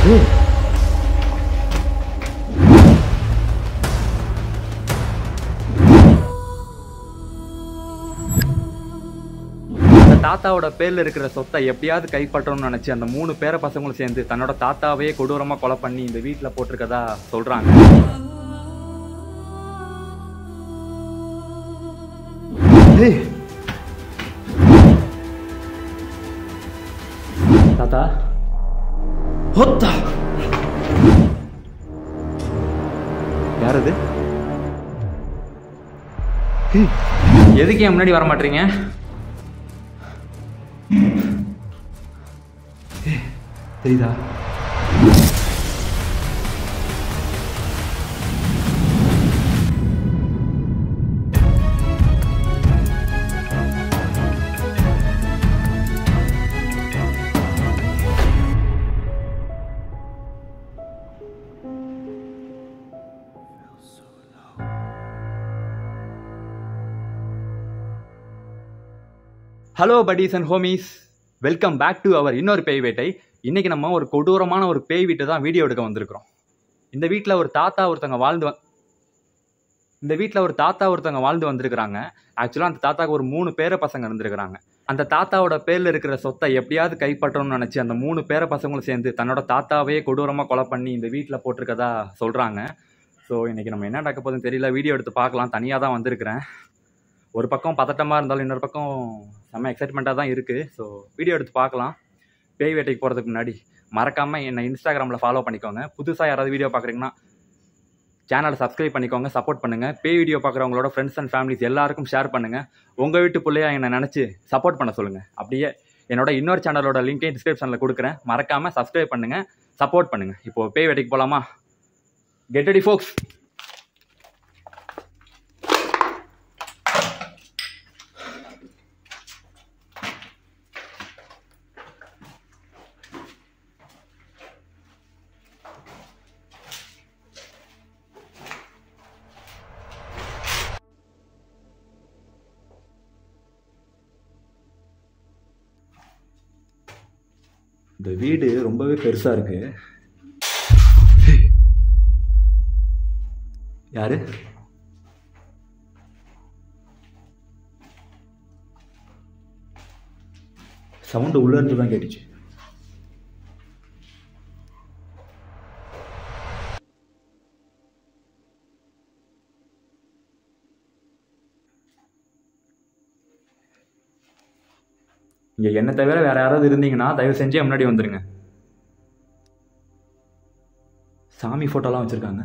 தாத்தாவோட பேர்ல இருக்கிற சொத்தை எப்படியாவது கைப்பற்றணும்னு நினைச்சு அந்த 3 பேர பசங்களும் சேர்ந்து தன்னோட தாத்தாவையே கொடூரமா கொலை பண்ணி இந்த வீட்டுல போட்டிருக்கதா சொல்றாங்க. தாத்தா யாரது? எதுக்கு என் முன்னாடி வர மாட்டீங்க? தெரியுதா? Hello buddies and homies, welcome back to our இன்னொரு பேய் வேட்டை. இன்னைக்கு நம்ம ஒரு கொடூரமான ஒரு பேய் வீட்டை தான் வீடியோ எடுக்க வந்திருக்கிறோம். இந்த வீட்டில் ஒரு தாத்தா ஒருத்தவங்க வாழ்ந்து வந்திருக்கிறாங்க. ஆக்சுவலாக அந்த தாத்தாவுக்கு ஒரு 3 பேர பசங்க இருந்திருக்கிறாங்க. அந்த தாத்தாவோட பேரில் இருக்கிற சொத்தை எப்படியாவது கைப்பற்றணும்னு நினச்சி அந்த 3 பேர பசங்களும் சேர்ந்து தன்னோட தாத்தாவையே கொடூரமாக கொலை பண்ணி இந்த வீட்டில் போட்டிருக்கதா சொல்கிறாங்க. ஸோ இன்றைக்கி நம்ம என்ன நடக்க போகுதுன்னு தெரியல. வீடியோ எடுத்து பார்க்கலாம். தனியாக தான் வந்திருக்கிறேன். ஒரு பக்கம் பதட்டமாக இருந்தாலும் இன்னொரு பக்கம் செம்ம எக்ஸைட்மெண்ட்டாக தான் இருக்குது. ஸோ வீடியோ எடுத்து பார்க்கலாம். பேய் வேட்டைக்கு போகிறதுக்கு முன்னாடி மறக்காமல் என்னை இன்ஸ்டாகிராமில் ஃபாலோ பண்ணிக்கோங்க. புதுசாக யாராவது வீடியோ பார்க்குறீங்கன்னா சேனலை சப்ஸ்கிரைப் பண்ணிக்கோங்க, சப்போர்ட் பண்ணுங்கள். பேய் வீடியோ பார்க்குறவங்களோட ஃப்ரெண்ட்ஸ் அண்ட் ஃபேமிலிஸ் எல்லாருக்கும் ஷேர் பண்ணுங்கள். உங்கள் வீட்டு பிள்ளையாக என்னை நினச்சி சப்போர்ட் பண்ண சொல்லுங்கள். அப்படியே என்னோட இன்னொரு சேனலோட லிங்கையும் டிஸ்கிரிப்ஷனில் கொடுக்குறேன். மறக்காமல் சப்ஸ்கிரைப் பண்ணுங்கள், சப்போர்ட் பண்ணுங்கள். இப்போது பேய் வேட்டைக்கு போகலாமா? கெட் ரெடி ஃபோக்ஸ். இந்த வீடு ரொம்பவே பெருசா இருக்கு. யாரு? சவுண்ட் உள்ள இருந்து தான் கேட்டுச்சு. இங்க என்ன தவிர வேற யாராவது இருந்தீங்கன்னா தயவு செஞ்சு முன்னாடி வந்துருங்க. சாமி போட்டோலாம் வச்சிருக்காங்க.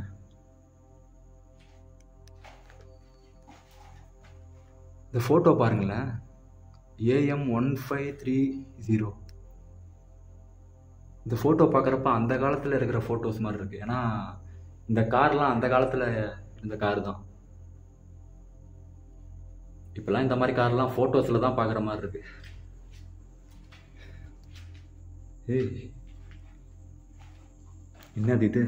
இந்த போட்டோ பாருங்களேன். AM1530. இந்த போட்டோ பார்க்குறப்ப அந்த காலத்தில் இருக்கிற ஃபோட்டோஸ் மாதிரி இருக்கு. ஏன்னா இந்த கார்லாம் அந்த காலத்தில் இந்த கார் தான். இப்பெல்லாம் இந்த மாதிரி கார்லாம் ஃபோட்டோஸில் தான் பார்க்குற மாதிரி இருக்கு. என்னது இது?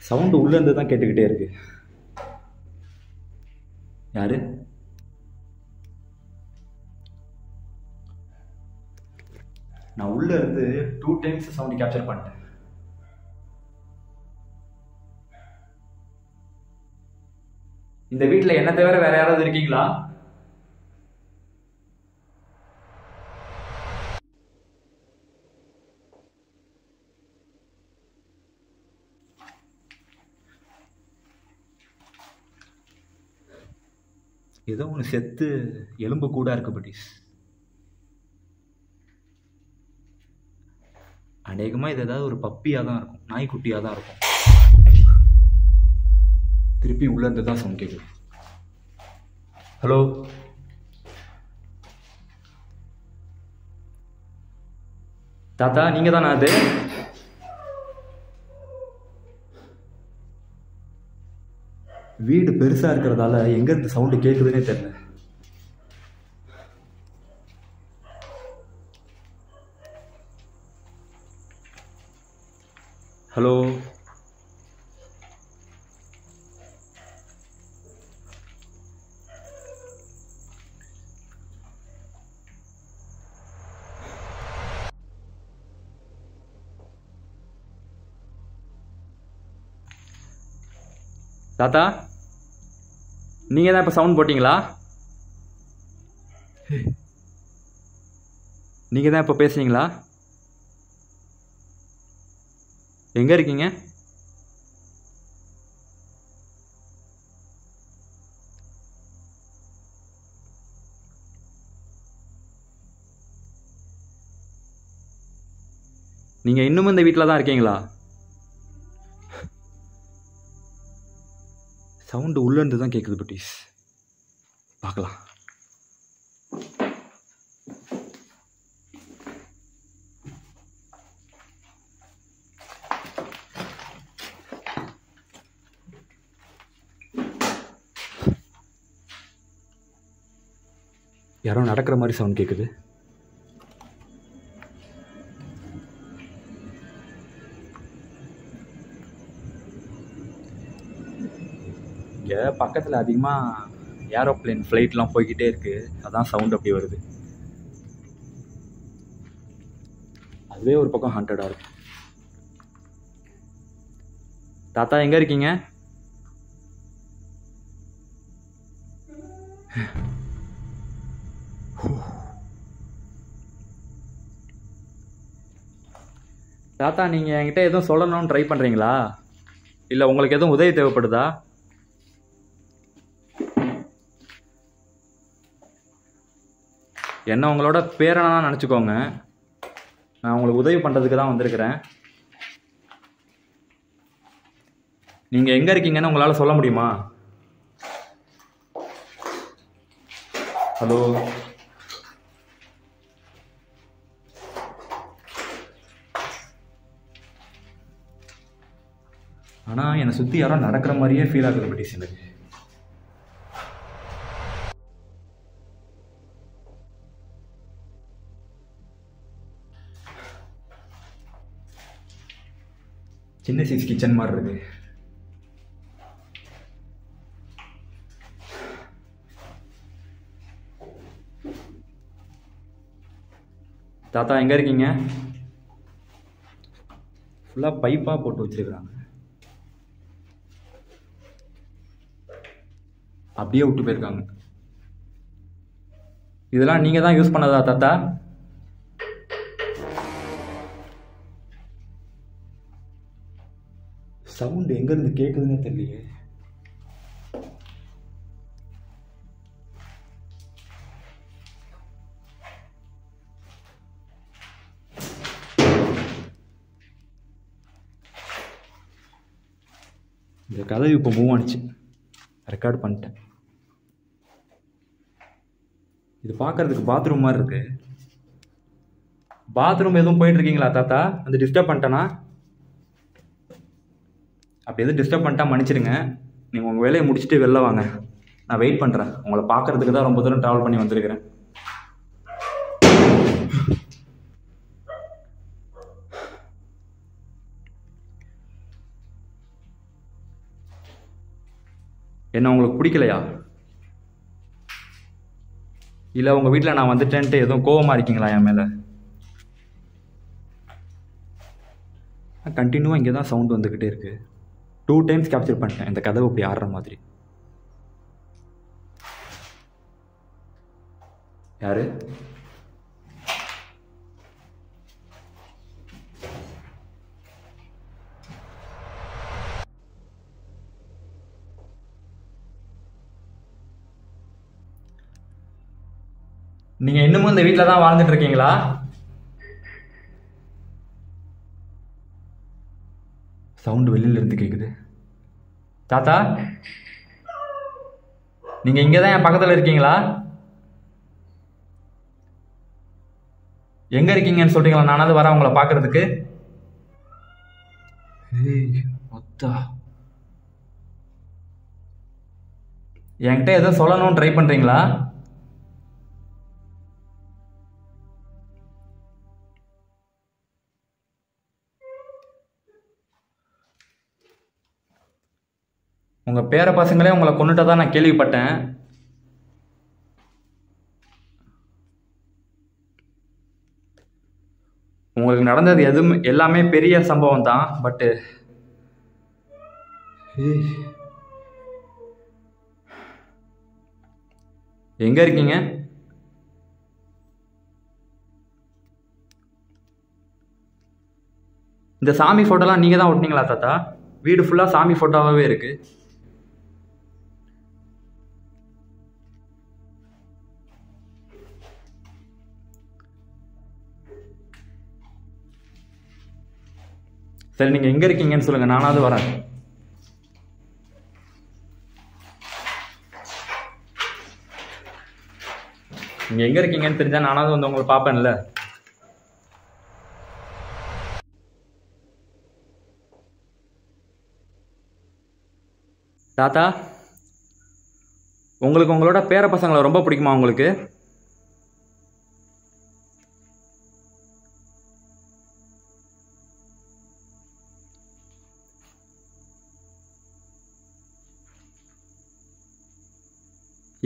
சவுண்ட் உள்ள இருந்து தான் கேட்டுக்கிட்டே இருக்கு. யாரு? நான் உள்ள இருந்து 2 டைம்ஸ் சவுண்ட் கேப்சர் பண்ணிட்டேன். இந்த வீட்டுல என்ன தவிர வேற யாராவது இருக்கீங்களா? ஏதோ ஒன்று செத்து எலும்பு கூட இருக்கு பட்டீஸ். அநேகமாக இது ஏதாவது ஒரு பப்பியாக தான் இருக்கும், நாய்க்குட்டியாக தான் இருக்கும். திருப்பி உள்ள இருந்து தான் சவுண்ட் கேட்குது. ஹலோ, தாத்தா நீங்க தானா? அது வீடு பெருசா இருக்கிறதால எங்க இருந்து சவுண்டு கேட்குதுன்னே தெரியல. ஹலோ, தாத்தா, நீங்கள் தான் இப்போ சவுண்ட் போட்டிங்களா? நீங்கள் தான் இப்போ பேசுனீங்களா? எங்கே இருக்கீங்க? நீங்கள் இன்னும் இந்த வீட்டில் தான் இருக்கீங்களா? சவுண்டு உள்ளேருந்து தான் கேட்குது பட்டீஸ். பார்க்கலாம். யாரோ நடக்கிற மாதிரி சவுண்ட் கேட்குது. இங்கே பக்கத்தில் அதிகமாக ஏரோப்ளேன் ஃப்ளைட்லாம் போய்கிட்டே இருக்குது. அதான் சவுண்ட் அப்படி வருது. அதுவே ஒரு பக்கம் ஹாண்டடாக இருக்கு. தாத்தா, எங்கே இருக்கீங்க? தாத்தா, நீங்கள் என்கிட்ட எதுவும் சொல்லணும்னு ட்ரை பண்ணுறீங்களா? இல்லை உங்களுக்கு எதுவும் உதவி தேவைப்படுதா? என்ன உங்களோட பேரனா நினச்சிக்கோங்க. நான் உங்களுக்கு உதவி பண்ணுறதுக்கு தான் வந்திருக்கிறேன். நீங்கள் எங்கே இருக்கீங்கன்னு உங்களால் சொல்ல முடியுமா? ஹலோ, ஆனால் என்னை சுற்றி யாரோ நடக்கிற மாதிரியே ஃபீல் ஆகுது பட்டீஸ் எனக்கு. சின்ன சைஸ் கிச்சன் மாதிரி இருக்கு. தாத்தா, எங்கே இருக்கீங்க? ஃபுல்லாக பைப்பாக போட்டு வச்சிருக்கிறாங்க. அப்படியே விட்டு போயிருக்காங்க. இதெல்லாம் நீங்கள் தான் யூஸ் பண்ணதா தாத்தா? சவுண்டு எங்கேருந்து கேட்குதுன்னே தெரியலையே. இந்த கதை இப்போ மூவ் ஆனிச்சு. ரெக்கார்ட் பண்ணிட்டேன். இது பார்க்கறதுக்கு பாத்ரூம் மாதிரி இருக்கு. பாத்ரூம் எதுவும் போயிட்டு இருக்கீங்களா தாத்தா? அது டிஸ்டர்ப் பண்ணிட்டேனா? அப்படி எதுவும் டிஸ்டர்ப் பண்ணிட்டா மன்னிச்சிடுங்க. நீங்கள் உங்கள் வேலையை முடிச்சுட்டு வெளில வாங்க. நான் வெயிட் பண்ணுறேன். உங்களை பார்க்கறதுக்கு தான் ரொம்ப தூரம் ட்ராவல் பண்ணி வந்திருக்கிறேன். என்ன உங்களுக்கு பிடிக்கலையா? இல்லை உங்கள் வீட்டில் நான் வந்துட்டேன்ட்டு எதுவும் கோவமாக இருக்கீங்களா என் மேலே? கண்டினியூவாக இங்கே தான் சவுண்ட் வந்துக்கிட்டே இருக்குது. 2 டைம்ஸ் கேப்சர் பண்ணிட்டேன் இந்த கதவு இப்படி ஆடுற மாதிரி. யாரு? நீங்கள் இன்னமும் இந்த வீட்டில் தான் வாழ்ந்துட்டு இருக்கீங்களா? சவுண்டு வெளியில இருந்து கேட்குது. தாத்தா, நீங்கள் இங்கே தான் என் பக்கத்தில் இருக்கீங்களா? எங்கே இருக்கீங்கன்னு சொல்றீங்களா? நானாவது வரேன் உங்களை பார்க்கறதுக்கு. என்கிட்ட ஏதோ சொல்லணும்னு ட்ரை பண்ணுறீங்களா? உங்கள் பேர பசங்களே உங்களை கொண்டுட்டதா நான் கேள்விப்பட்டேன். உங்களுக்கு நடந்தது எல்லாமே பெரிய சம்பவம் தான். பட்டு எங்க இருக்கீங்க? இந்த சாமி ஃபோட்டோலாம் நீங்கள் தான் ஒட்டினீங்களா தாத்தா? வீடு ஃபுல்லாக சாமி ஃபோட்டோவாகவே இருக்கு. சரி, நீங்கள் எங்கே இருக்கீங்கன்னு சொல்லுங்கள், நானாவது வரேன். நீங்கள் எங்கே இருக்கீங்கன்னு தெரிஞ்சால் நானாவது வந்து உங்களை பார்ப்பேன்ல. தாத்தா, உங்களுக்கு உங்களோட பேர பசங்களை ரொம்ப பிடிக்குமா உங்களுக்கு?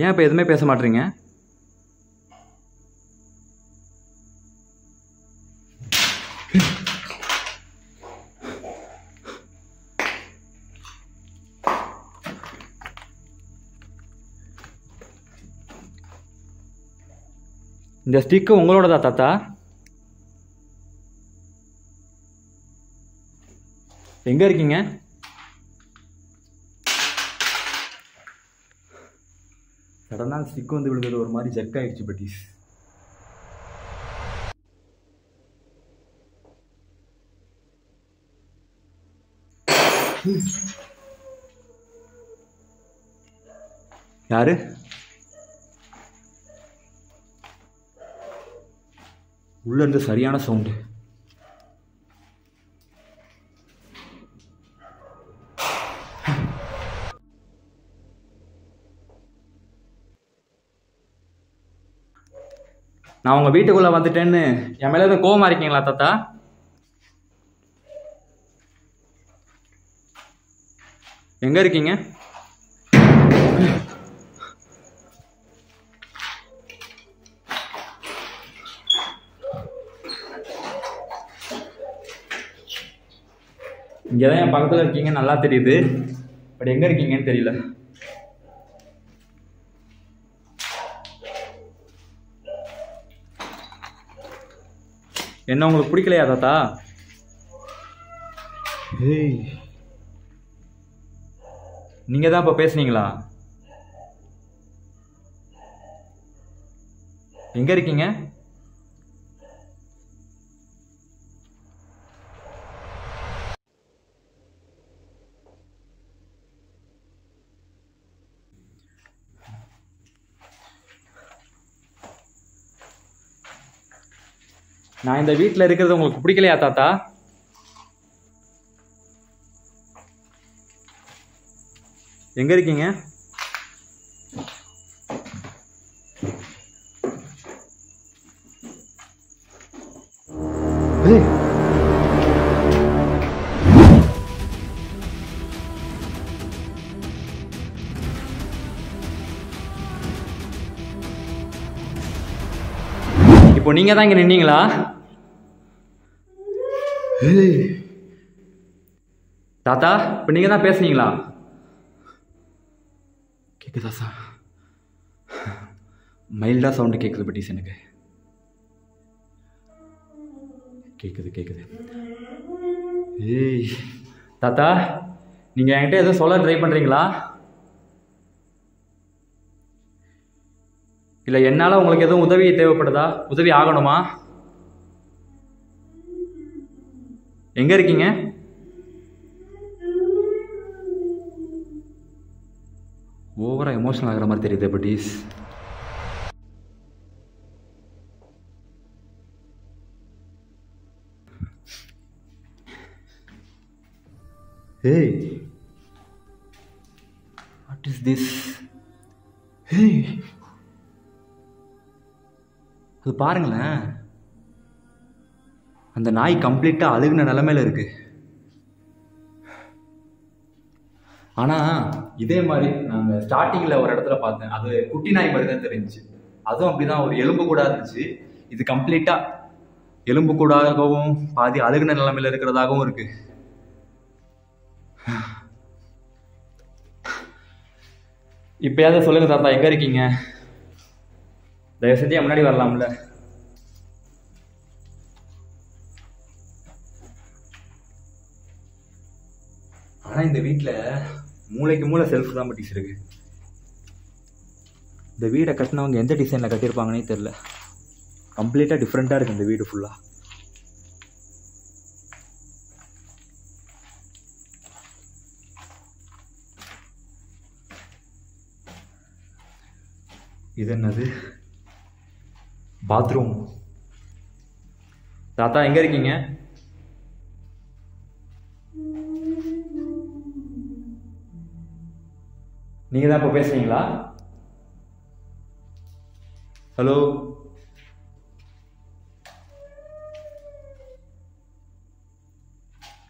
ஏன் இப்போ எதுவுமே பேச மாட்டீங்க? இந்த ஸ்டிக்கு உங்களோடதா தாத்தா? எங்க இருக்கீங்க? சடனா ஸ்டிக் வந்து விழுந்தது ஒரு மாதிரி ஜெர்க் ஆயிடுச்சு பட்டீஸ். யாரு? உள்ள இருந்து சரியான சவுண்டு. நான் உங்க வீட்டுக்குள்ள வந்துட்டேன்னு என் மேல எதுவும் கோவமா இருக்கீங்களா தாத்தா? எங்க இருக்கீங்க? இங்கதான் என் பக்கத்துல இருக்கீங்க, நல்லா தெரியுது. பட் எங்க இருக்கீங்கன்னு தெரியல. என்ன உங்களுக்கு பிடிக்கலையா தாத்தா? நீங்க தான் இப்ப பேசுனீங்களா? எங்க இருக்கீங்க? நான் இந்த வீட்டில் இருக்கிறது உங்களுக்கு பிடிக்கலையா தாத்தா? எங்க இருக்கீங்க? இப்போ நீங்க தான் இங்க நின்னீங்களா? தாத்தா, இப்போ நீங்க தான் பேசுனீங்களா? கேக்குதா சார்? மைல்டா சவுண்டு கேக்குது பட்டீஸ். எனக்கு கேக்குது. ஏய் தாத்தா, நீங்க என்கிட்ட எதுவும் சொல்ல ட்ரை பண்றீங்களா? இல்ல என்னால உங்களுக்கு எதுவும் உதவி தேவைப்படுதா? உதவி ஆகணுமா? எங்க இருக்கீங்க? ஓவரா எமோஷனல் ஆகிற மாதிரி தெரியுது buddies. Hey, what is this? Hey, அது பாருங்களேன், அந்த நாய் கம்ப்ளீட்டா அழுகின நிலைமையில இருக்கு. ஆனா இதே மாதிரி நாங்க ஸ்டார்டிங்ல ஒரு இடத்துல பார்த்தேன், அது குட்டி நாய் மாதிரி தான் தெரிஞ்சுச்சு. அதுவும் அப்படிதான், ஒரு எலும்பு கூட இருந்துச்சு. இது கம்ப்ளீட்டா எலும்பு கூடாகவும் பாதி அழுகின நிலைமையில இருக்கிறதாகவும் இருக்கு. இப்பயாவது சொல்லுங்க தாத்தா, எங்க இருக்கீங்க? தயவு செஞ்சு என் முன்னாடி வரலாம்ல? ஆனால் இந்த வீட்டில் மூளைக்கு மூளை செல்ஃப் தான் பட்டிஸ் இருக்கு. இந்த வீடை கட்டினவங்க எந்த டிசைனில் கட்டியிருப்பாங்கன்னே தெரில. கம்ப்ளீட்டாக டிஃப்ரெண்ட்டாக இருக்குது இந்த வீடு ஃபுல்லாக. இது என்னது? பாத்ரூம். தாத்தா எங்க இருக்கீங்க? நீங்க தான் இப்போ பேசுறீங்களா? ஹலோ,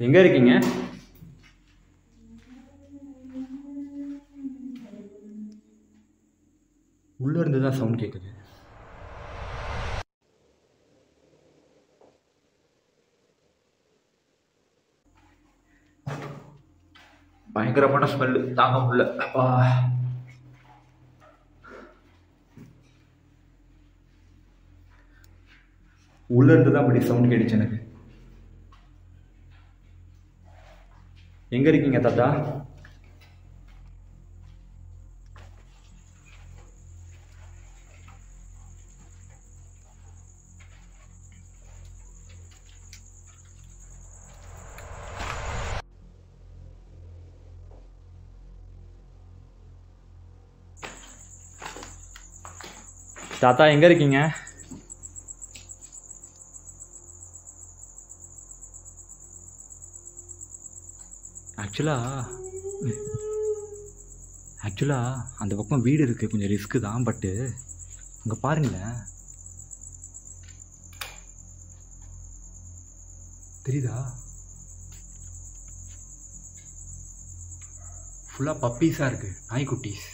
எங்க இருக்கீங்க? உள்ள இருந்து தான் சவுண்ட் கேட்குது. பயங்கரமான ஸ்மெல்லு, தாங்க முடியல. அப்பா, உள்ள இருந்து தான் அப்படி சவுண்ட் கேட்டுச்சு எனக்கு. எங்க இருக்கீங்க தாத்தா? தாத்தா எங்க இருக்கீங்க? ஆக்சுவலா அந்த பக்கம் வீடு இருக்கு, கொஞ்சம் ரிஸ்க்கு தான். பட்டு அங்க பாருங்களேன், தெரியுதா? ஃபுல்லா பப்பீஸா இருக்கு, நாய்க்குட்டீஸ்.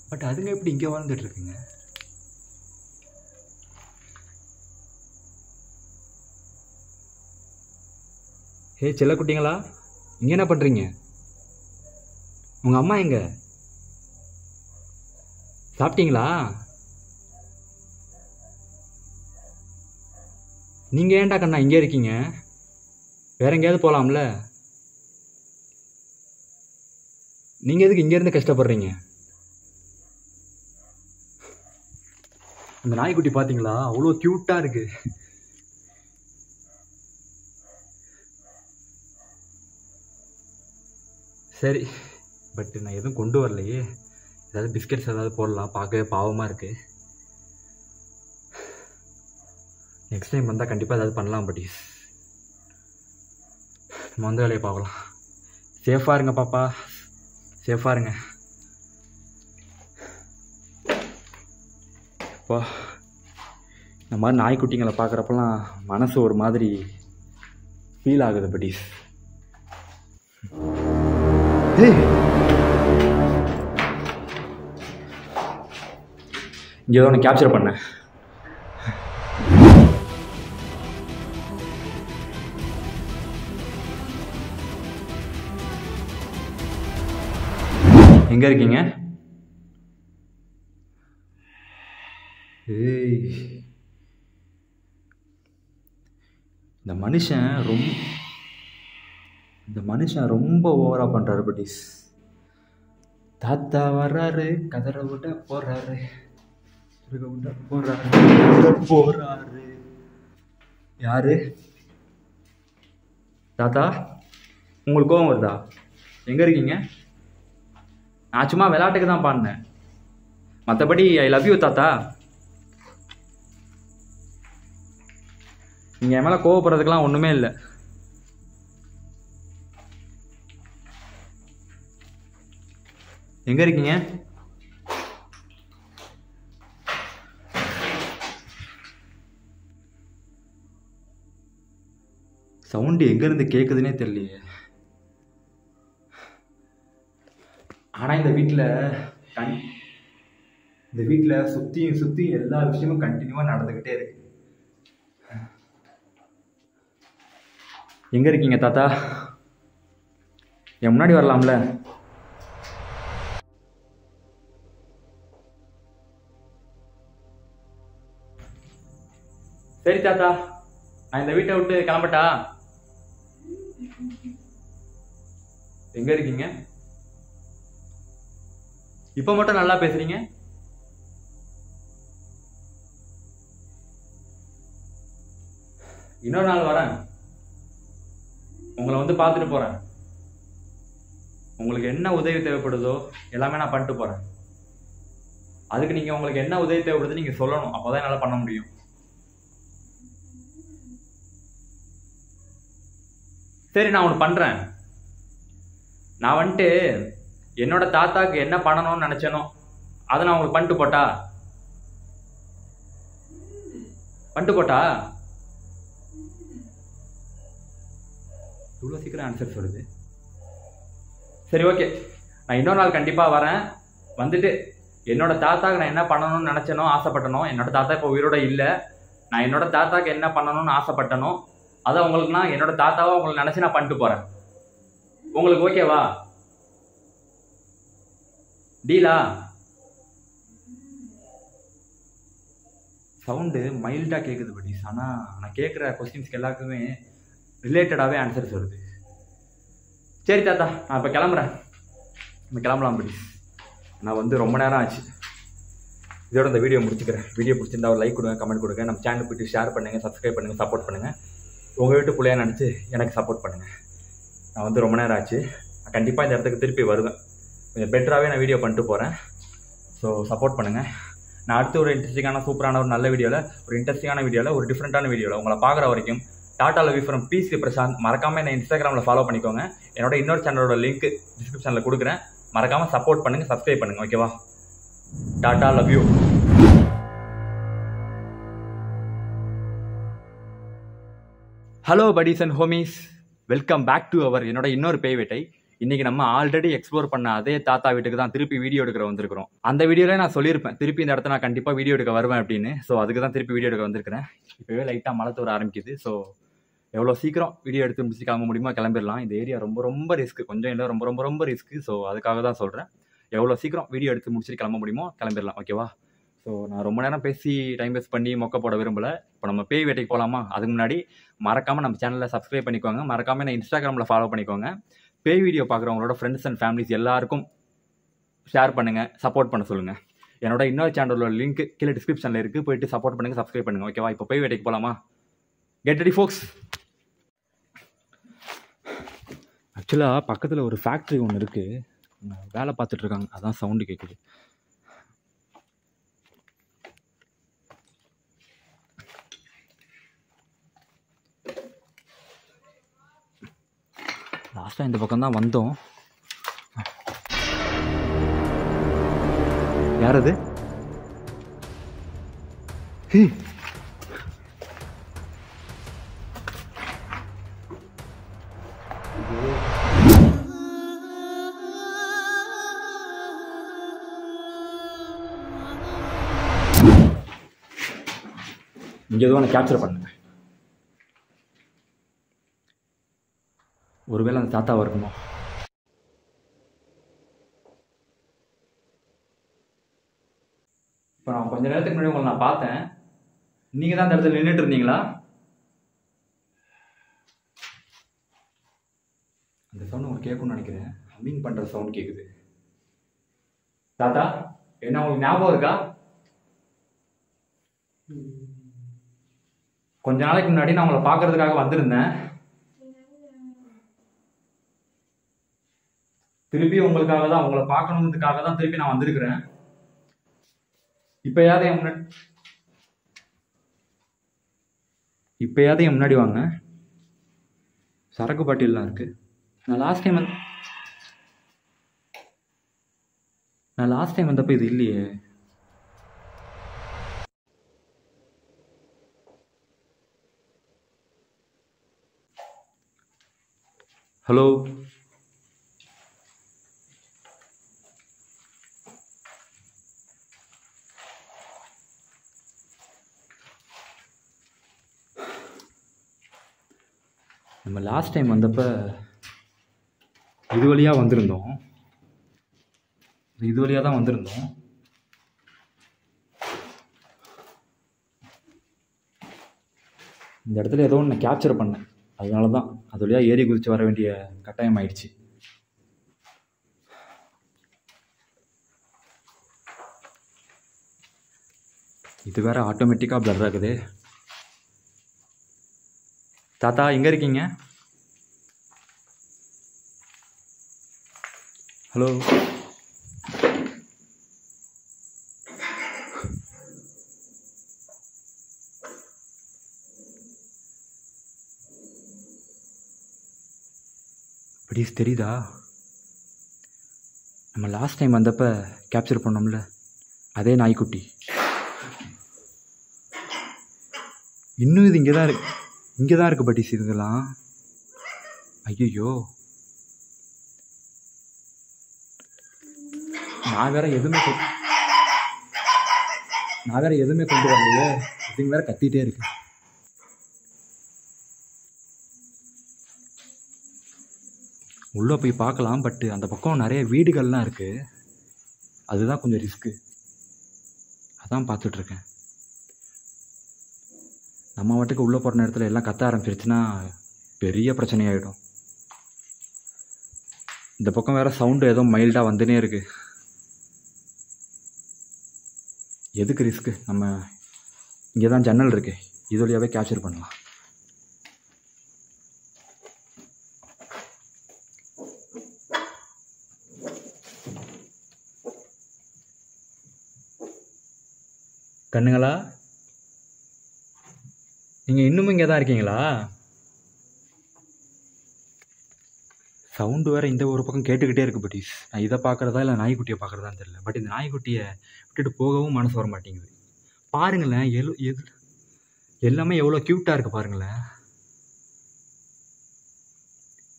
பட் அதுங்க எப்படி இங்கே வாழ்ந்துட்டு இருக்குங்க? ஹே செல்ல குட்டிங்களா, இங்கே என்ன பண்ணுறீங்க? உங்கள் அம்மா எங்க? சாப்பிட்டீங்களா? நீங்கள் ஏன்டா கண்ணா இங்கே இருக்கீங்க? வேற எங்கேயாவது போகலாம்ல? நீங்கள் எதுக்கு இங்கேருந்து கஷ்டப்படுறீங்க? அந்த நாய்க்குட்டி பார்த்தீங்களா, அவ்வளோ க்யூட்டாக இருக்கு. சரி, பட் நான் எதுவும் கொண்டு வரலையே. ஏதாவது பிஸ்கெட்ஸ் ஏதாவது போடலாம், பார்க்கவே பாவமாக இருக்கு. நெக்ஸ்ட் டைம் வந்தால் கண்டிப்பாக ஏதாவது பண்ணலாம். பட் நம்ம வந்து வேலையை பார்க்கலாம். சேஃபாக இருங்க பாப்பா, சேஃபாக இருங்க. அப்பா, இந்த மாதிரி நாய்க்குட்டிங்களை பார்க்குறப்பெல்லாம் மனசு ஒரு மாதிரி ஃபீல் ஆகுது. பட்டீஸ் இங்கே ஏதோ ஒன்று கேப்சர் பண்ணேன். எங்க இருக்கீங்க? இந்த மனுஷன் ரொம்ப ஓவரா பண்றாரு. பட்டீஸ் தாத்தா வர்றாரு, கதற விட போறாரு, போறாரு. யாரு தாத்தா? உங்களுக்கு கோவம் வருதா? எங்க இருக்கீங்க? நான் சும்மா விளையாட்டுக்கு தான் பாடினேன், மற்றபடி ஐ லவ் யூ தாத்தா. நீங்க என் மேல கோவப்படுறதுக்கெல்லாம் ஒண்ணுமே இல்லை. எங்க இருக்கீங்க? சவுண்டு எங்க இருந்து கேக்குதுன்னே தெரியலையே. ஆனா இந்த வீட்டுல சுத்தி எல்லா விஷயமும் கண்டினியூவா நடந்துகிட்டே இருக்கு. எங்க இருக்கீங்க தாத்தா? என் முன்னாடி வரலாம்ல? சரி தாத்தா, நான் இந்த வீட்டை விட்டு கிளம்பட்டா? எங்க இருக்கீங்க? இப்ப மட்டும் நல்லா பேசுறீங்க. இன்னொரு நாள் வரேன், உங்களை வந்து பார்த்துட்டு போறேன். உங்களுக்கு என்ன உதவி தேவைப்படுதோ எல்லாமே நான் பண்ணிட்டு போறேன். அதுக்கு நீங்க உங்களுக்கு என்ன உதவி தேவைப்படுது நீங்க சொல்லணும், அப்பதான் என்னால பண்ண முடியும். சரி, நான் ஒன்று பண்றேன். நான் வந்துட்டு என்னோட தாத்தாக்கு என்ன பண்ணணும்னு நினைச்சேனோ அதை நான் உங்களுக்கு பண்ணிட்டு போட்டா இவ்வளோ சீக்கிரம் ஆன்சர் சொல்லுது. சரி, ஓகே, நான் இன்னொரு நாள் கண்டிப்பா வரேன். வந்துட்டு என்னோட தாத்தாக்கு நான் என்ன பண்ணணும்னு நினைச்சேனோ ஆசைப்பட்டனோ, என்னோட தாத்தா இப்போ உயிரோட இல்லை, நான் என்னோட தாத்தாக்கு என்ன பண்ணணும்னு ஆசைப்பட்டனோ அதை உங்களுக்கு நான் என்னோட தாத்தாவை உங்களுக்கு நினைச்சு நான் பண்ணிட்டு போறேன். உங்களுக்கு ஓகேவா? டீலா? சவுண்டு மைல்டா கேக்குது பட்டீஸ், ஆனா நான் கேட்குற கொஸ்டின்ஸ்க்கு எல்லாருக்குமே ரிலேட்டடாகவே ஆன்சர்ஸ் வருது. சரி தாத்தா, நான் இப்போ கிளம்புறேன். நம்ம கிளம்பலாம் பட்டீஸ். நான் வந்து ரொம்ப நேரம் ஆச்சு. இதோட இந்த வீடியோ முடிச்சுக்கிறேன். வீடியோ பிடிச்சிருந்தா ஒரு லைக் கொடுங்க, கமெண்ட் கொடுங்க, நம்ம சேனல் போய்ட்டு ஷேர் பண்ணுங்க, சப்ஸ்கிரைப் பண்ணுங்க, சப்போர்ட் பண்ணுங்க. உங்கள் வீட்டு பிள்ளையா நினச்சி எனக்கு சப்போர்ட் பண்ணுங்க. நான் வந்து ரொம்ப நேரம் ஆச்சு. நான் கண்டிப்பாக இந்த இடத்துக்கு திருப்பி வருவேன். கொஞ்சம் பெட்டராகவே நான் வீடியோ பண்ணிட்டு போகிறேன். ஸோ சப்போர்ட் பண்ணுங்கள். நான் அடுத்து ஒரு இன்ட்ரெஸ்டிங்கான சூப்பரான ஒரு நல்ல வீடியோவில், ஒரு இன்ட்ரெஸ்டிங்கான வீடியோவில், ஒரு டிஃப்ரெண்ட்டான வீடியோவில் உங்களை பார்க்குற வரைக்கும் tata love you from peace Prashanth. மறக்காமல் என்னை இன்ஸ்டாகிராமில் ஃபாலோ பண்ணிக்கோங்க. என்னோட இன்னொரு சேனலோட லிங்க் டிஸ்கிரிப்ஷனில் கொடுக்குறேன். மறக்காமல் சப்போர்ட் பண்ணுங்கள், சப்ஸ்கிரைப் பண்ணுங்கள். ஓகேவா? Tata love you. Hello buddies and homies, welcome back to our என்னோட இன்னொரு பேய் வேட்டை. இன்னைக்கு நம்ம ஆல்ரெடி எக்ஸ்ப்ளோர் பண்ண அதே தாத்தா வீட்டுக்கு தான் திருப்பி வீடியோ எடுக்கிற வந்திருக்கிறோம். அந்த வீடியோல நான் சொல்லியிருப்பேன் திருப்பி இந்த இடத்த நான் கண்டிப்பாக வீடியோ எடுக்க வருவேன் அப்படின்னு. ஸோ அதுக்கு தான் திருப்பி வீடியோ எடுக்க வந்திருக்கிறேன். இப்போவே லைட்டாக மழை தூர ஆரம்பிக்குது. ஸோ எவ்வளோ சீக்கிரம் வீடியோ எடுத்து முடிச்சு கிளம்ப முடியுமோ கிளம்பிடலாம். இந்த ஏரியா ரொம்ப ரொம்ப ரிஸ்க்கு, கொஞ்சம் இல்லை ரொம்ப ரொம்ப ரொம்ப ரிஸ்க்கு. ஸோ அதுக்காக தான் சொல்கிறேன், எவ்வளோ சீக்கிரம் வீடியோ எடுத்து முடிச்சுட்டு கிளம்ப முடியுமோ கிளம்பிடலாம். ஓகேவா? ஸோ நான் ரொம்ப நேரம் பேசி டைம் வேஸ்ட் பண்ணி மொக்க போட விரும்பலை. இப்போ நம்ம பேய் வேட்டைக்கு போகலாமா? அதுக்கு முன்னாடி மறக்காமல் நம்ம சேனலில் சப்ஸ்கிரைப் பண்ணிக்கோங்க. மறக்காமல் நான் இன்ஸ்டாகிராமில் ஃபாலோ பண்ணிக்கோங்க. பேய் வீடியோ பார்க்குறவங்களோட ஃப்ரெண்ட்ஸ் அண்ட் ஃபேமிலிஸ் எல்லாருக்கும் ஷேர் பண்ணுங்கள், சப்போர்ட் பண்ண சொல்லுங்கள். என்னோட இன்னொரு சேனலோட லிங்க் கீழே டிஸ்கிரிப்ஷனில் இருக்குது, போயிட்டு சப்போர்ட் பண்ணுங்கள், சப்ஸ்கிரைப் பண்ணுங்கள். ஓகேவா? இப்போ பேய் வேட்டைக்கு போகலாமா? கெட் ரெடி ஃபோக்ஸ். ஆக்சுவலாக பக்கத்தில் ஒரு ஃபேக்ட்ரி ஒன்று இருக்குது, வேலை பார்த்துட்ருக்காங்க, அதான் சவுண்டு கேட்குது. லாஸ்ட்டாக இந்த பக்கம் தான் வந்தோம். யார் அது? இங்கே எதுவும் நான் கேப்சர் பண்ணுங்க. ஒருவேளை அந்த தாத்தாவை இருக்குமோ? இப்போ நான் கொஞ்ச நேரத்துக்கு முன்னாடி உங்களை நான் பார்த்தேன். நீங்கள் தான் அந்த இடத்துல நின்றுட்டு இருந்தீங்களா? அந்த சவுண்ட் உங்களுக்கு கேட்கும்னு நினைக்கிறேன். ஹம்மிங் பண்ணுற சவுண்ட் கேட்குது. தாத்தா, என்ன உங்களுக்கு ஞாபகம் இருக்கா? கொஞ்ச நாளைக்கு முன்னாடி நான் உங்களை பார்க்கறதுக்காக வந்திருந்தேன். திருப்பி உங்களுக்காக தான், உங்களை பார்க்கணுன்றதுக்காக தான் திருப்பி நான் வந்திருக்கிறேன். இப்பயாவது என் முன்னாடி வாங்க. சரக்கு பாட்டிலாம் இருக்கு. நான் லாஸ்ட் டைம் வந்தப்போ இது இல்லையே. ஹலோ, நம்ம லாஸ்ட் டைம் வந்தப்போ இது வழியாக வந்திருந்தோம். இது வழியாக தான் வந்திருந்தோம். இந்த இடத்துல ஏதோ ஒன்று கேப்சர் பண்ணேன், அதனால தான் அது வழியாக ஏறி குதித்து வர வேண்டிய கட்டாயம் ஆயிடுச்சு. இது வேற ஆட்டோமேட்டிக்காக பிளர் ஆகுது. தாத்தா எங்கே இருக்கீங்க? ஹலோ, ப்ளீஸ் தெரியுதா? நம்ம லாஸ்ட் டைம் வந்தப்போ கேப்சர் பண்ணோம்ல, அதே நாய்க்குட்டி இன்னும் இது இங்கே தான் இருக்குது பட்டீஸ். இதுங்கெல்லாம் ஐயோ, நான் வேற எதுவுமே கொண்டு வரலையே. இதுங்க வேற கத்திட்டே இருக்கு. உள்ளே போய் பார்க்கலாம், பட் அந்த பக்கம் நிறைய வீடுகள்லாம் இருக்குது, அதுதான் கொஞ்சம் ரிஸ்க்கு. அதான் பார்த்துட்ருக்கேன். நம்ம வாட்டுக்கு உள்ளே போகிற நேரத்தில் எல்லாம் கத்த ஆரம்பிச்சிருச்சுன்னா பெரிய பிரச்சனையாயிடும். இந்த பக்கம் வேறு சவுண்டு ஏதோ மைல்டாக வந்துனே இருக்குது. எதுக்கு ரிஸ்க்கு? நம்ம இங்கே தான் ஜன்னல் இருக்குது, இது வழியாகவே கேப்சர் பண்ணலாம். கண்ணுங்களா, நீங்கள் இன்னமும் இங்கே தான் இருக்கீங்களா? சவுண்டு வேறு இந்த ஒரு பக்கம் கேட்டுக்கிட்டே இருக்குது பட்டீஸ். நான் இதை பார்க்குறதா இல்லை நாய்க்குட்டியை பார்க்குறதான்னு தெரியல. பட் இந்த நாய்க்குட்டியை விட்டுட்டு போகவும் மனசு வர மாட்டேங்குது. பாருங்களேன், எல்லாமே எவ்வளோ க்யூட்டாக இருக்குது பாருங்களேன்.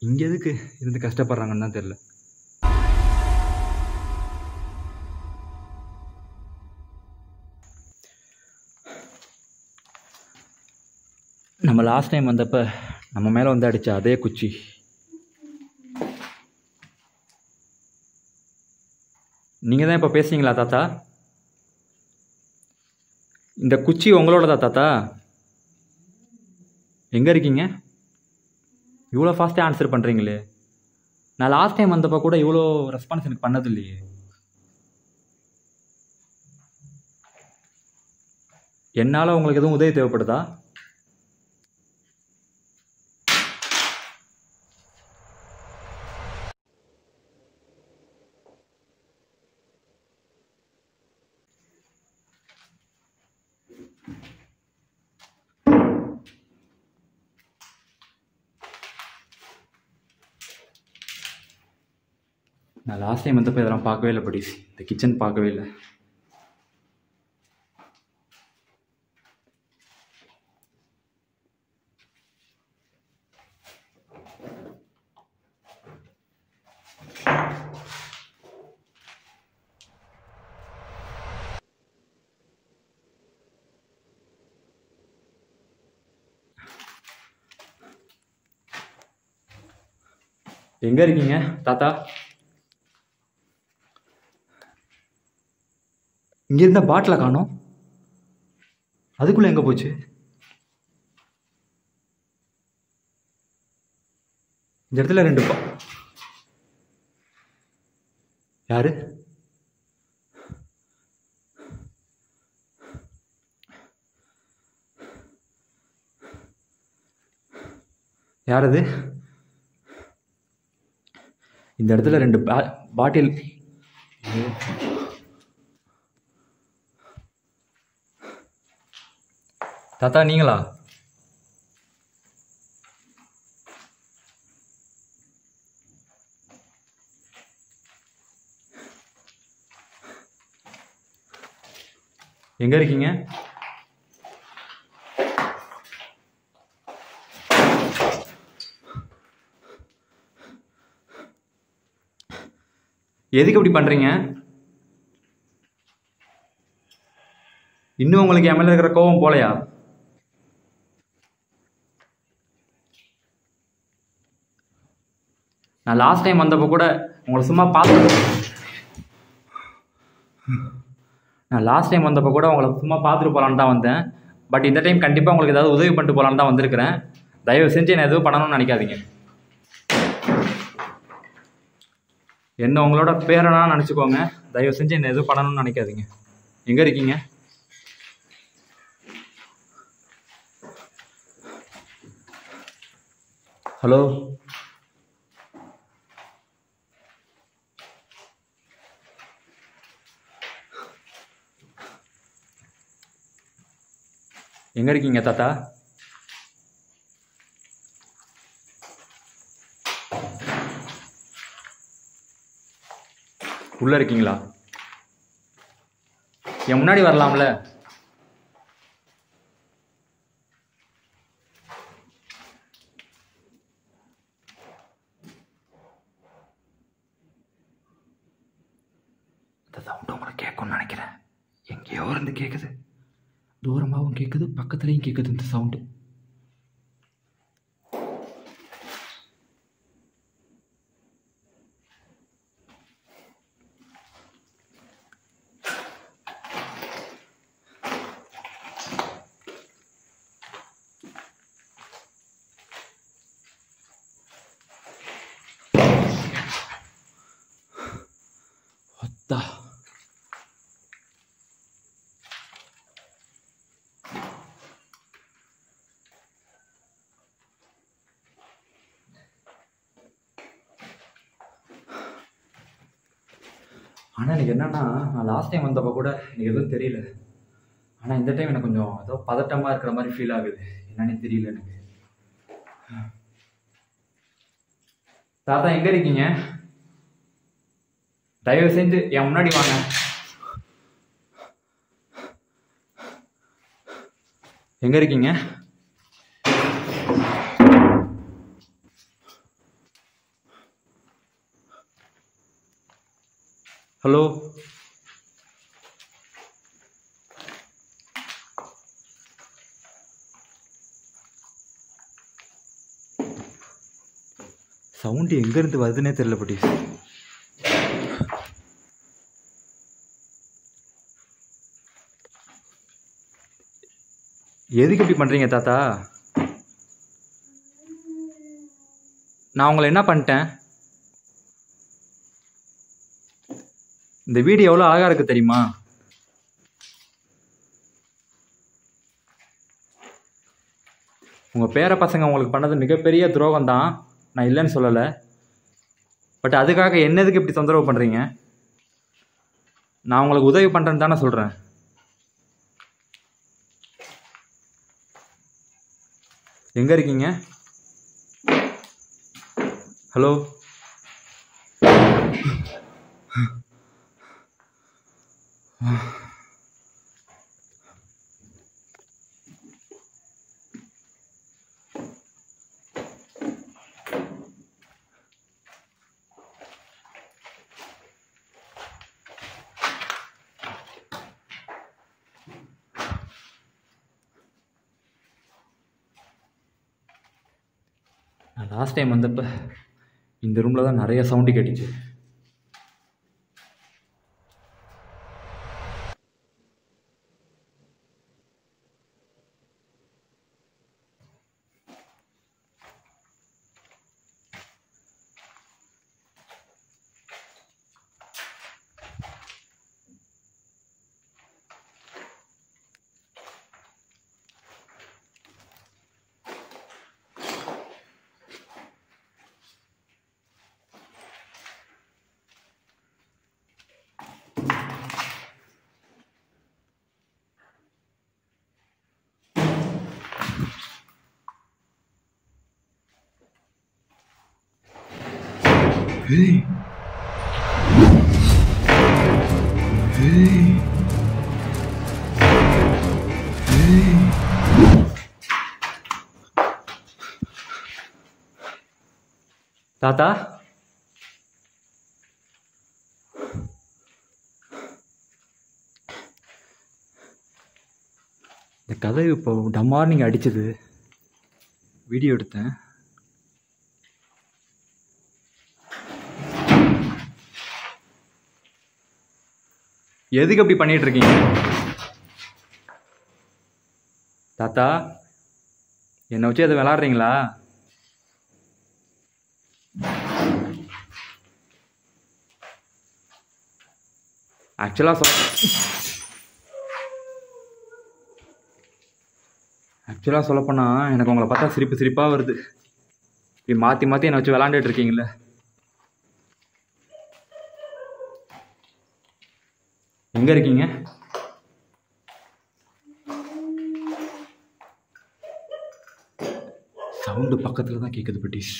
இங்கே எதுக்கு இருந்து கஷ்டப்படுறாங்கன்னு தான் தெரியல. நம்ம லாஸ்ட் டைம் வந்தப்போ நம்ம மேலே வந்து அடித்த அதே குச்சி. நீங்கள் தான் இப்போ பேசுனீங்களா தாத்தா? இந்த குச்சி உங்களோடதா தாத்தா? எங்கே இருக்கீங்க? இவ்வளோ ஃபாஸ்ட்டாக ஆன்சர் பண்ணுறீங்களே. நான் லாஸ்ட் டைம் வந்தப்போ கூட இவ்வளோ ரெஸ்பான்ஸ் எனக்கு பண்ணது இல்லையே. என்னால் உங்களுக்கு எதுவும் உதவி தேவைப்படுதா? நான் லாஸ்ட் டைம் வந்தப்போ இதெல்லாம் பார்க்கவே இல்லை பட்டீஸ். இந்த கிச்சன் பார்க்கவே இல்லை. எங்கே இருக்கீங்க தாத்தா? இங்கே இருந்த பாட்டிலை காணோம், அதுக்குள்ளே எங்கே போச்சு? இந்த இடத்துல 2 யாரு? யார் அது? இந்த இடத்துல 2 பாட்டில். தாத்தா நீங்களா? எங்க இருக்கீங்க? எதுக்கு இப்படி பண்றீங்க? இன்னும் உங்களுக்கு என் மேல இருக்கிற கோபம் போலையா? நான் லாஸ்ட் டைம் வந்தப்போ கூட உங்களை சும்மா பார்த்துட்டு போகலான்னு தான் வந்தேன். பட் இந்த டைம் கண்டிப்பாக உங்களுக்கு ஏதாவது உதவி பண்ணிட்டு போகலான்னு தான் வந்திருக்கிறேன். தயவு செஞ்சு என்ன எதுவும் பண்ணணும்னு நினைக்காதீங்க. என்ன உங்களோட பேரனா நினச்சிக்கோங்க. தயவு செஞ்சு என்ன எதுவும் பண்ணணும்னு நினைக்காதீங்க. எங்கே இருக்கீங்க? ஹலோ, எங்கே இருக்கீங்க தாத்தா? உள்ளே இருக்கீங்களா? என் முன்னாடி வரலாம்ல? அந்த சவுண்டு உங்களுக்கு கேட்கும்னு நினைக்கிறேன். எங்கேயோ இருந்து கேட்குது, தூரமாகவும் கேட்குது, பக்கத்துலேயும் கேட்குது இந்த சவுண்டு. ஒத்தா ஆனால் எனக்கு என்னன்னா, நான் லாஸ்ட் டைம் வந்தப்போ கூட எனக்கு எதுவும் தெரியல. ஆனால் இந்த டைம் எனக்கு கொஞ்சம் ஏதோ பதட்டமாக இருக்கிற மாதிரி ஃபீல் ஆகுது. என்னன்னே தெரியல எனக்கு. தாத்தா எங்கே இருக்கீங்க? தயவு செஞ்சு என் முன்னாடி வாங்க. எங்கே இருக்கீங்க? ஹலோ, சவுண்டு எங்கேருந்து வருதுன்னே தெரியல பட்டி. எதுக்கு இப்படி பண்ணுறீங்க தாத்தா? நான் உங்களை என்ன பண்ணிட்டேன்? இந்த வீடு எவ்வளோ அழகாக இருக்குது தெரியுமா? உங்கள் பேர பசங்க உங்களுக்கு பண்ணது மிகப்பெரிய துரோகம் தான், நான் இல்லைன்னு சொல்லலை. பட் அதுக்காக என்னதுக்கு இப்படி தொந்தரவு பண்ணுறீங்க? நான் உங்களுக்கு உதவி பண்ணுறேன்னு தானே சொல்கிறேன். எங்கே இருக்கீங்க? ஹலோ, நான் லாஸ்ட் டைம் வந்தப்போ இந்த ரூமில் தான் நிறைய சவுண்டு கேட்டுச்சு. Hey. Hey. Hey. தாத்தா, இந்த கதை இப்போ டம்மார் நீங்கள் அடிச்சது வீடியோ எடுத்தேன். எதுக்கு அப்படி பண்ணிட்டு இருக்கீங்க? தாத்தா, என்னை வச்சு எதை விளாட்றீங்களா? ஆக்சுவலாக சொல்லப்போனால் எனக்கு உங்களை பார்த்தா சிரிப்பாக வருது. இப்படி மாற்றி மாற்றி என்னை வச்சு விளாண்டுட்டு இருக்கீங்களே. எங்கே இருக்கீங்க? சவுண்டு பக்கத்தில் தான் கேட்குது பட்டீஸ்.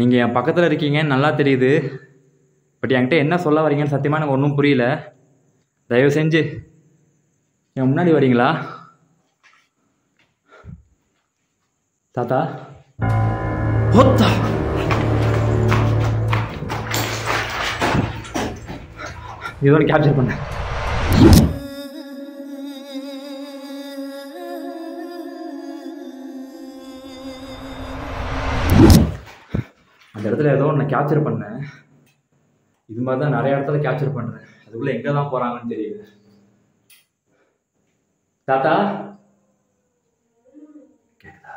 நீங்கள் என் பக்கத்தில் இருக்கீங்கன்னு நல்லா தெரியுது. பட் என்கிட்ட என்ன சொல்ல வரீங்கன்னு சத்தியமாக எனக்கு ஒன்றும் புரியல. தயவு செஞ்சு என் முன்னாடி வரீங்களா? தாத்தா, ஓத்தா, இதோட கேப்சர் பண்ண. அந்த இடத்துல ஏதோ ஒன்று கேப்சர் பண்ணேன். இது மாதிரி தான் நிறைய இடத்துல கேப்சர் பண்ணுறேன். அதுக்குள்ளே எங்கே தான் போகிறாங்கன்னு தெரியல. தாத்தா, கேக்குதா?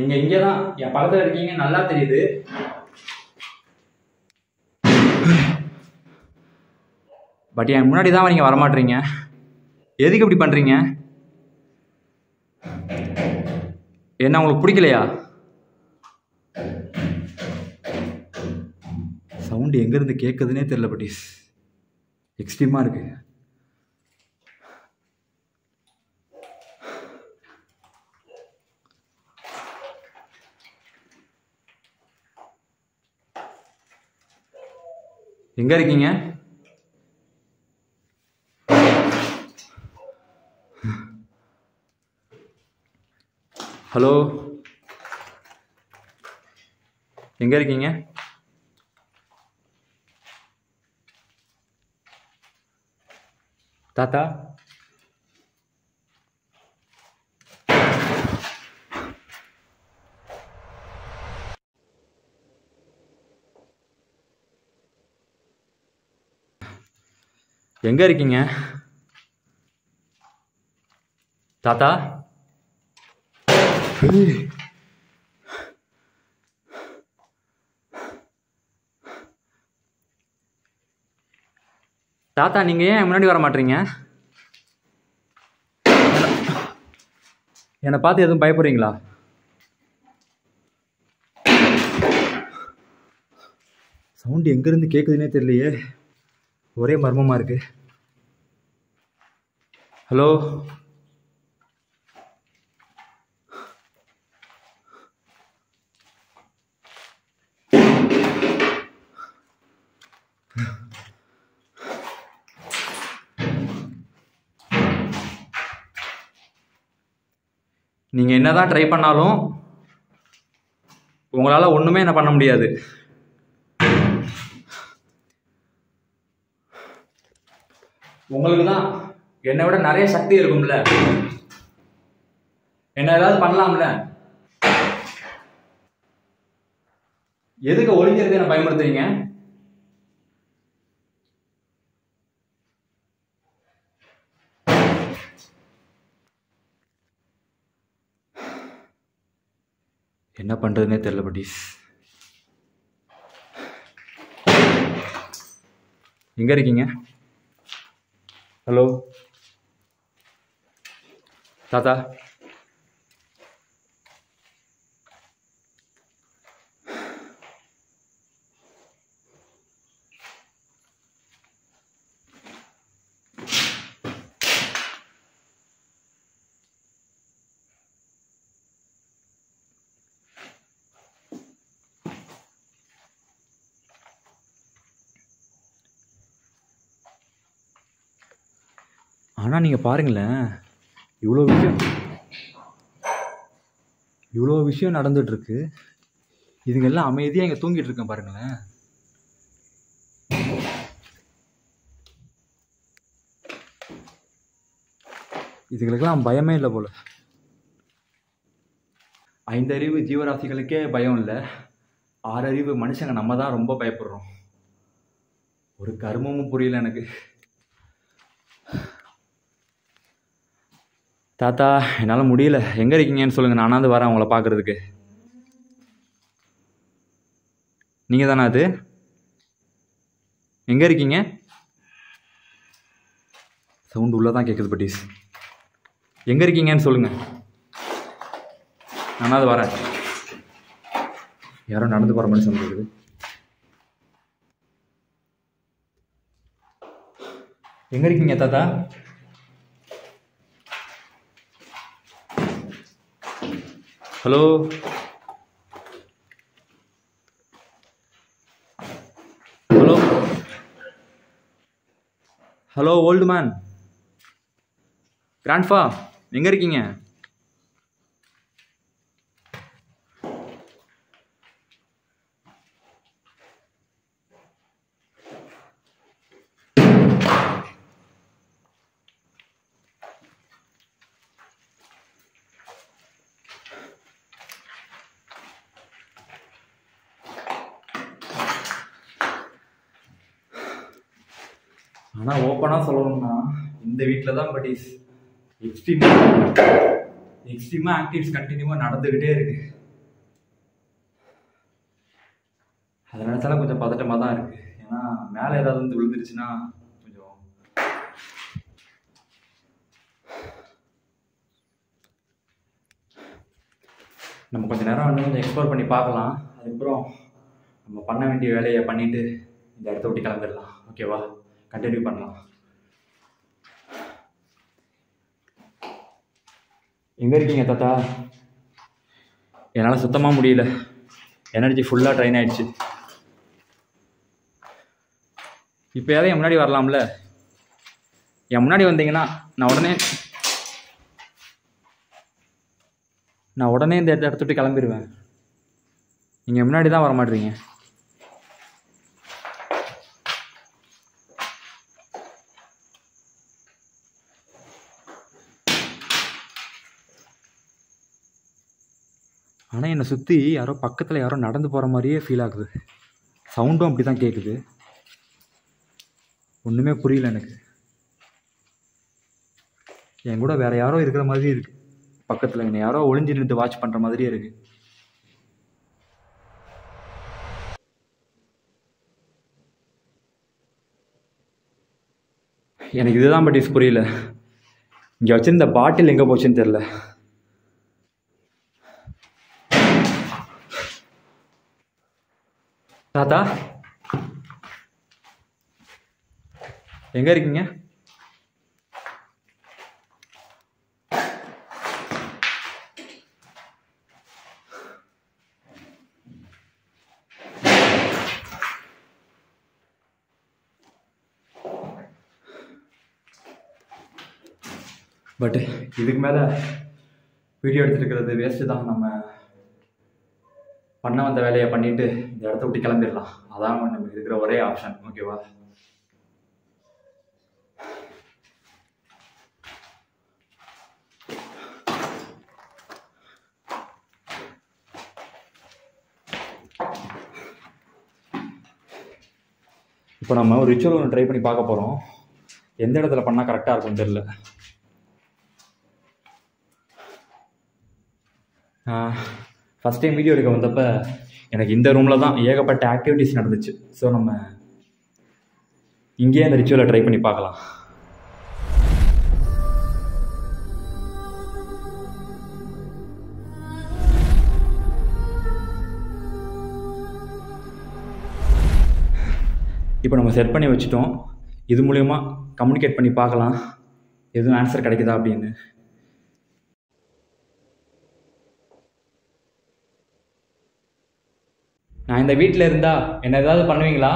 நீங்கள் இங்கே தான் என் பக்கத்தில் இருக்கீங்க நல்லா தெரியுது. பட் என் முன்னாடி தான் நீங்கள் வரமாட்டீங்க. எதுக்கு இப்படி பண்ணுறீங்க? என்ன உங்களுக்கு பிடிக்கலையா? சவுண்டு எங்கேருந்து கேட்குதுன்னே தெரியல பட்டீஸ். எக்ஸ்ட்ரீமாக இருக்கு. எங்கே இருக்கீங்க? ஹலோ, எங்கே இருக்கீங்க? தாத்தா, எங்கே இருக்கீங்க? தாத்தா, தாத்தா, நீங்கள் ஏன் முன்னாடி வர மாட்டீங்க? என்னை பார்த்து எதுவும் பயப்படுறீங்களா? சவுண்டு எங்கேருந்து கேட்குதுன்னே தெரியலையே. ஒரே மர்மமாக இருக்கு. ஹலோ, நீங்கள் என்னதான் ட்ரை பண்ணாலும் உங்களால் ஒன்றுமே என்ன பண்ண முடியாது. உங்களுக்கு தான் என்னை விட நிறைய சக்தி இருக்கும்ல. என்ன ஏதாவது பண்ணலாம்ல. எதுக்கு ஒளிஞ்சிருக்க என்ன பயமுறுத்துறீங்க? என்ன பண்றதுன்னே தெரியல பட்டீஸ். எங்க இருக்கீங்க? ஹலோ தாத்தா, ஆனால் நீங்கள் பாருங்களேன், இவ்வளோ விஷயம் நடந்துகிட்ருக்கு. இதுங்க எல்லாம் அமைதியாக இங்கே தூங்கிட்டு இருக்கேன் பாருங்களேன். இதுகளுக்கெல்லாம் பயமே இல்லை போல. 5 அறிவு ஜீவராசிகளுக்கே பயம் இல்லை, 6 அறிவு மனுஷங்க நம்ம தான் ரொம்ப பயப்படுறோம். ஒரு கர்மமும் புரியல எனக்கு. தாத்தா என்னால் முடியல, எங்கே இருக்கீங்கன்னு சொல்லுங்கள், நானாவது வரேன் உங்களை பார்க்குறதுக்கு. நீங்கள் தானே அது? எங்கே இருக்கீங்க? சவுண்டு உள்ளே தான் கேட்குது பட்டீஸ். எங்கே இருக்கீங்கன்னு சொல்லுங்கள், நானாவது வரேன். யாரும் நடந்து போகிற மாதிரி சவுண்ட் இருக்குது. எங்கே இருக்கீங்க தாத்தா? Hello hello hello old man, grandpa, எங்கே இருக்கீங்க? ஆனால் ஓப்பனாக சொல்லணும்னா இந்த வீட்டில் தான் பட்டீஸ் எக்ஸ்ட்ரீமாக ஆக்டிவிட்டிஸ் கண்டினியூவாக நடந்துக்கிட்டே இருக்கு. அதை நினச்சாலும் கொஞ்சம் பதட்டமாக தான் இருக்குது. ஏன்னா மேலே ஏதாவது வந்து விழுந்துருச்சுன்னா கொஞ்சம் நம்ம கொஞ்சம் நேரம் வந்து கொஞ்சம் எக்ஸ்ப்ளோர் பண்ணி பார்க்கலாம். அதுக்கப்புறம் நம்ம பண்ண வேண்டிய வேலையை பண்ணிவிட்டு இந்த இடத்த விட்டு கிளம்பிடலாம். ஓகேவா? கண்டினியூ பண்ணலாம். எங்கே இருக்கீங்க தாத்தா? என்னால் சுத்தமாக முடியல, எனர்ஜி ஃபுல்லாக ட்ரைன் ஆயிடுச்சு. இப்போ யாரும் என் முன்னாடி வரலாம்ல? என் முன்னாடி வந்தீங்கன்னா நான் உடனே இந்த இடத்த விட்டு கிளம்பிடுவேன். நீங்கள் முன்னாடி தான் வர மாட்டீங்க. ஆனால் என்னை சுற்றி யாரோ பக்கத்தில் யாரோ நடந்து போகிற மாதிரியே ஃபீல் ஆகுது. சவுண்டும் அப்படி தான் கேட்குது. ஒன்றுமே புரியல எனக்கு. என் கூட வேறு யாரோ இருக்கிற மாதிரி இருக்குது. பக்கத்தில் என்னை யாரோ ஒளிஞ்சு நின்று வாட்ச் பண்ணுற மாதிரியே இருக்குது. எனக்கு இதுதான் பட்டீஸ் புரியல. இங்கே வச்சிருந்த பாட்டில் எங்கே போச்சுன்னு தெரில. தாத்தா எங்கே இருக்கீங்க? பட் இதுக்கு மேலே வீடியோ எடுத்துருக்கிறது வேஸ்ட்டு தான். நம்ம பண்ண வந்த வேலையை பண்ணிவிட்டு இந்த இடத்த விட்டு கிளம்பிடலாம். அதான் நமக்கு இருக்கிற ஒரே ஆப்ஷன். ஓகேவா? இப்போ நம்ம ஒரு ரிச்சுவல் ஒன்று ட்ரை பண்ணி பார்க்க போகிறோம். எந்த இடத்துல பண்ணால் கரெக்டாக இருக்கும்னு தெரியல. ஃபஸ்ட் டைம் வீடியோ எடுக்க வந்தப்போ எனக்கு இந்த ரூமில் தான் ஏகப்பட்ட ஆக்டிவிட்டீஸ் நடந்துச்சு. ஸோ நம்ம இங்கேயே அந்த ரிச்சுவலை ட்ரை பண்ணி பார்க்கலாம். இப்போ நம்ம செட் பண்ணி வச்சுட்டோம். இது மூலயமா கம்யூனிகேட் பண்ணி பார்க்கலாம் எதுவும் ஆன்சர் கிடைக்குதா அப்படின்னு. நான் இந்த வீட்டில் இருந்தா என்ன ஏதாவது பண்ணுவீங்களா?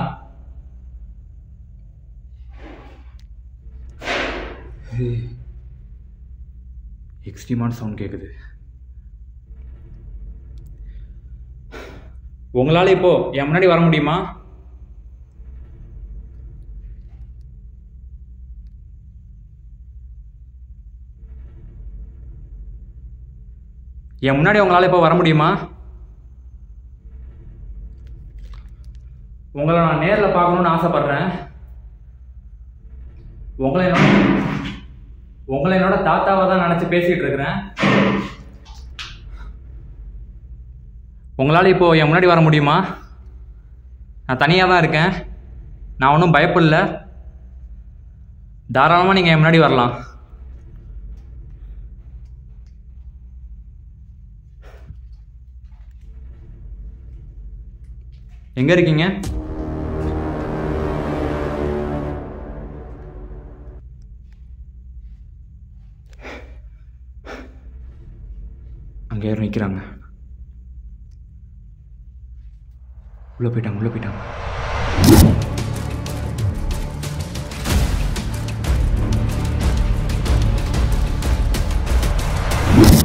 எக்ஸ்ட்ரீமான சவுண்ட் கேட்குது. உங்களால் இப்போ என் முன்னாடி வர முடியுமா? என் முன்னாடி உங்களால் இப்போ வர முடியுமா? உங்களை நான் நேரில் பார்க்கணுன்னு ஆசைப்படுறேன். உங்களை என்னோட தாத்தாவை தான் நினச்சி பேசிகிட்டு இருக்கிறேன். உங்களால் இப்போ என் முன்னாடி வர முடியுமா? நான் தனியாக தான் இருக்கேன். நான் ஒன்றும் பயப்படல. தாராளமாக நீங்கள் என் முன்னாடி வரலாம். எங்கே இருக்கீங்க? அங்கே யாரும் நிற்கிறாங்க. உள்ளே போயிட்டாங்க.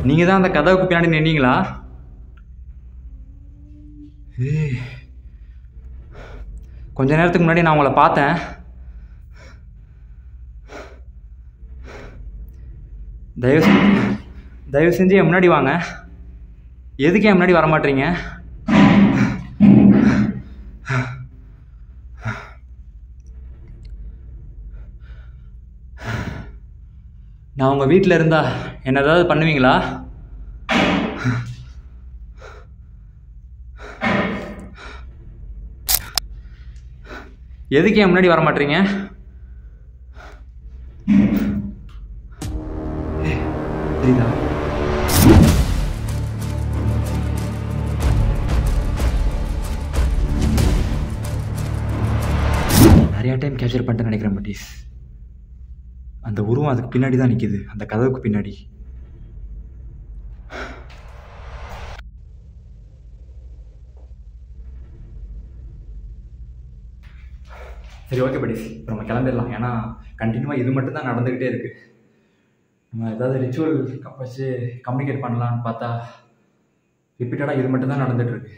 நீங்கள் தான் அந்த கதவுக்கு பின்னாடி நின்னீங்களா? கொஞ்ச நேரத்துக்கு முன்னாடி நான் உங்களை பார்த்தேன். தயவு செஞ்சு என் முன்னாடி வாங்க. எதுக்கு என் முன்னாடி வரமாட்டீங்க? நான் உங்கள் வீட்டில் இருந்தா என்ன ஏதாவது பண்ணுவீங்களா? எதுக்கு என் முன்னாடி வரமாட்டீங்க? நிறையா டைம் கேப்சர் பண்ணிட்டு நினைக்கிறேன். பட்டீஸ் அந்த உருவம் அதுக்கு பின்னாடி தான் நிற்கிது, அந்த கதவுக்கு பின்னாடி. சரி, ஓகே பட்டீஸ், இப்போ நம்ம கிளம்பிடலாம். ஏன்னா கண்டினியூவாக இது மட்டும் தான் நடந்துக்கிட்டே இருக்குது. நம்ம ஏதாவது ரிச்சுவல் வச்சு கம்யூனிகேட் பண்ணலான்னு பார்த்தா ரிப்பீட்டடாக இது மட்டும் தான் நடந்துகிட்ருக்கு.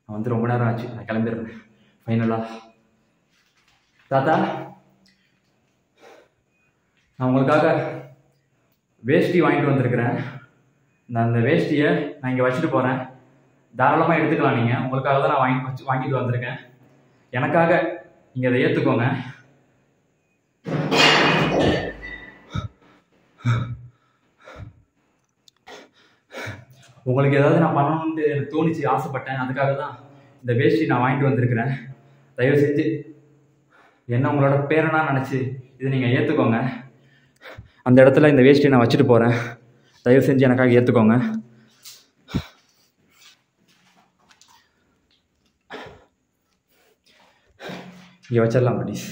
நான் வந்து ரொம்ப நேரம் ஆச்சு, நான் கிளம்பிடுறேன் ஃபைனலாக. தாத்தா, நான் உங்களுக்காக வேஷ்டி வாங்கிட்டு வந்திருக்கிறேன். நான் அந்த வேஷ்டியை நான் இங்கே வச்சுட்டு போகிறேன். தாராளமாக எடுத்துக்கலாம். நீங்கள் உங்களுக்காக தான் நான் வாங்கிட்டு வந்திருக்கேன். எனக்காக நீங்கள் அதை ஏற்றுக்கோங்க. உங்களுக்கு ஏதாவது நான் பண்ணணும்னு எனக்கு தோணிச்சு, ஆசைப்பட்டேன். அதுக்காக தான் இந்த வேஷ்டி நான் வாங்கிட்டு வந்திருக்கிறேன். தயவு செஞ்சு என்ன உங்களோட பேரனா நினச்சி இதை நீங்கள் ஏற்றுக்கோங்க. அந்த இடத்துல இந்த வேஷ்டியை நான் வச்சுட்டு போகிறேன். தயவு செஞ்சு எனக்காக ஏற்றுக்கோங்க. இங்கே வச்சிடலாம் ப்ளீஸ்.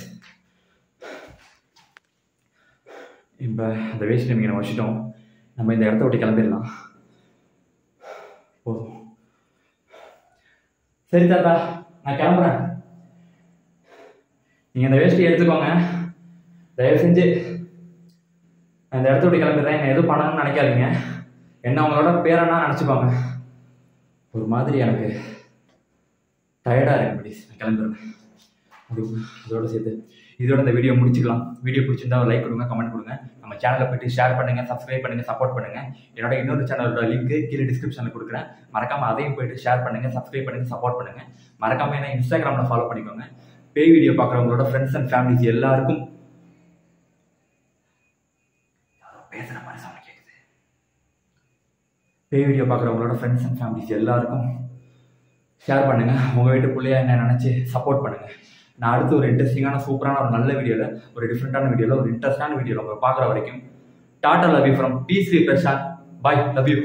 இப்போ அந்த வேஷ்டி நம்ம வச்சுட்டோம். நம்ம இந்த இடத்த விட்டு கிளம்பிடலாம். போதும். சரி தாத்தா, நான் கிளம்புறேன். நீங்கள் இந்த வேஷ்டியை எடுத்துக்கோங்க. தயவு செஞ்சு நான் இந்த இடத்த விட்டு கிளம்பிடுறேன். என்ன எதுவும் பண்ணணும்னு நினைக்காதீங்க. என்ன உங்களோட பேரனா நினச்சிப்பாங்க. ஒரு மாதிரி எனக்கு டயர்டாக இருக்கு ப்ளீஸ். நான் கிளம்பிடுறேன். அதோட சேர்த்து இதோட இந்த வீடியோ முடிச்சுக்கலாம். வீடியோ பிடிச்சிருந்தா ஒரு லைக் கொடுங்க, கமெண்ட் கொடுங்க. நம்ம சேனலை போய்ட்டு ஷேர் பண்ணுங்கள், சப்ஸ்கிரைப் பண்ணுங்கள், சப்போர்ட் பண்ணுங்கள். என்னோட இன்னொரு சேனலோட லிங்க் கீழே டிஸ்கிரிப்ஷனில் கொடுக்குறேன். மறக்காமல் அதையும் போய்ட்டு ஷேர் பண்ணுங்கள், சப்ஸ்கிரைப் பண்ணுங்கள், சப்போர்ட் பண்ணுங்கள். மறக்காமல் என்ன இன்ஸ்டாகிராமில் ஃபாலோ பண்ணிக்கோங்க. பேய் வீடியோ பார்க்குறவங்களோட ஃப்ரெண்ட்ஸ் அண்ட் ஃபேமிலிஸ் எல்லாருக்கும் பேசுகிற மாதிரி சவுண்ட் கேட்குது. பேய் வீடியோ பார்க்குறவங்களோட ஃப்ரெண்ட்ஸ் அண்ட் ஃபேமிலிஸ் எல்லாருக்கும் ஷேர் பண்ணுங்கள். உங்கள் வீட்டு பிள்ளையா என்ன நினச்சி சப்போர்ட் பண்ணுங்கள். நான் அடுத்து ஒரு இன்ட்ரெஸ்டிங்கான சூப்பரான ஒரு நல்ல வீடியோவில், ஒரு டிஃப்ரெண்ட்டான வீடியோவில், ஒரு இன்ட்ரெஸ்டான வீடியோவில் உங்களை பார்க்குற வரைக்கும் tata, love you from peace Prashanth. Bye, love you.